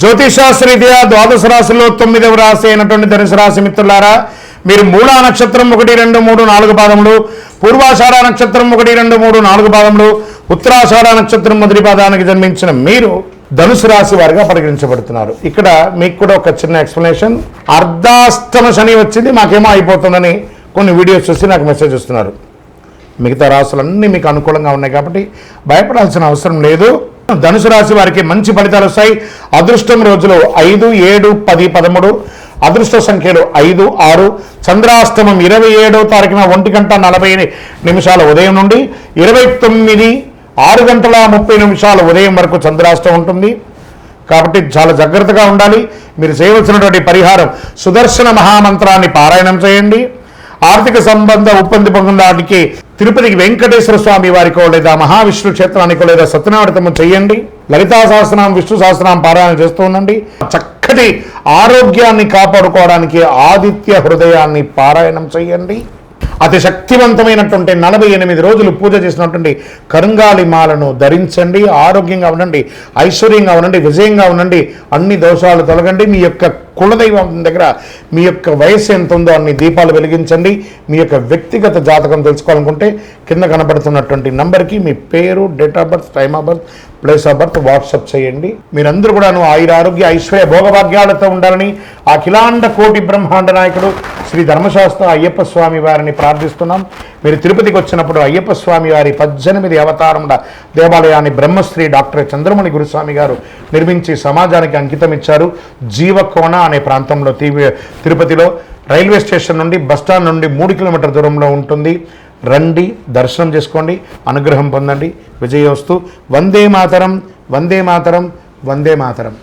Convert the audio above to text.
జ్యోతిషాస్త్రరీత్యా ద్వాదశ రాశుల్లో 9వ రాశి అయినటువంటి ధనుసు రాశి మిత్రులారా, మీరు మూలా నక్షత్రం 1, 2, 3, 4 పాదములు, పూర్వాషాఢ నక్షత్రం 1, 2, 3, 4 పాదములు, ఉత్తరాషాఢ నక్షత్రం మొదటి పాదానికి జన్మించిన మీరు ధనుసు రాశి వారిగా పరిగణించబడుతున్నారు. ఇక్కడ మీకు కూడా ఒక చిన్న ఎక్స్ప్లెనేషన్. అర్ధాష్టమ శని వచ్చింది, మాకేమో అయిపోతుందని కొన్ని వీడియోస్ చూసి నాకు మెసేజ్ ఇస్తున్నారు. మిగతా రాశులన్నీ మీకు అనుకూలంగా ఉన్నాయి కాబట్టి భయపడాల్సిన అవసరం లేదు. ధనుసు రాశి వారికి మంచి ఫలితాలు వస్తాయి. అదృష్టం రోజులు 5, 7, 10, 13. అదృష్ట సంఖ్యలు 5, 6. చంద్రాష్టమం 27వ తారీఖున 1:40 ఉదయం నుండి 29, 6:30 ఉదయం వరకు చంద్రాష్టమం ఉంటుంది. కాబట్టి చాలా జాగ్రత్తగా ఉండాలి. మీరు చేయవలసినటువంటి పరిహారం సుదర్శన మహామంత్రాన్ని పారాయణం చేయండి. ఆర్థిక సంబంధ ఒప్పంది పొందడానికి తిరుపతికి వెంకటేశ్వర స్వామి వారికో లేదా మహావిష్ణు క్షేత్రానికో లేదా సత్యనారాయణ చేయండి. లలితా సహస్రనామం, విష్ణు సహస్రనామం పారాయణ చేస్తూ ఉండండి. చక్కటి ఆరోగ్యాన్ని కాపాడుకోవడానికి ఆదిత్య హృదయాన్ని పారాయణం చేయండి. అతి శక్తివంతమైనటువంటి 48 రోజులు పూజ చేసినటువంటి కరుంగాలి మాలను ధరించండి. ఆరోగ్యంగా ఉండండి, ఐశ్వర్యంగా ఉండండి, విజయంగా ఉండండి. అన్ని దోషాలు తొలగండి. మీ యొక్క కులదైవం దగ్గర మీ యొక్క వయస్సు ఎంత ఉందో అన్ని దీపాలు వెలిగించండి. మీ యొక్క వ్యక్తిగత జాతకం తెలుసుకోవాలనుకుంటే కింద కనబడుతున్నటువంటి నంబర్కి మీ పేరు, date of birth, time of birth, place of birth WhatsApp చేయండి. మీరందరూ కూడాను ఆయురారోగ్య ఐశ్వర్య భోగభాగ్యాలతో ఉండాలని అఖిలాండ కోటి బ్రహ్మాండ నాయకుడు శ్రీ ధర్మశాస్త్ర అయ్యప్ప స్వామి వారిని ప్రార్థిస్తున్నాం. మీరు తిరుపతికి వచ్చినప్పుడు అయ్యప్ప స్వామి వారి 18 అవతారముల దేవాలయాన్ని బ్రహ్మశ్రీ డాక్టర్ చంద్రమణి గురుస్వామి గారు నిర్మించి సమాజానికి అంకితం ఇచ్చారు. జీవకోణ అనే ప్రాంతంలో తిరుపతిలో రైల్వే స్టేషన్ నుండి బస్టాండ్ నుండి 3 కిలోమీటర్ల దూరంలో ఉంటుంది. రండి, దర్శనం చేసుకోండి, అనుగ్రహం పొందండి. విజయోస్తు. వందే మాతరం, వందే మాతరం, వందే మాతరం.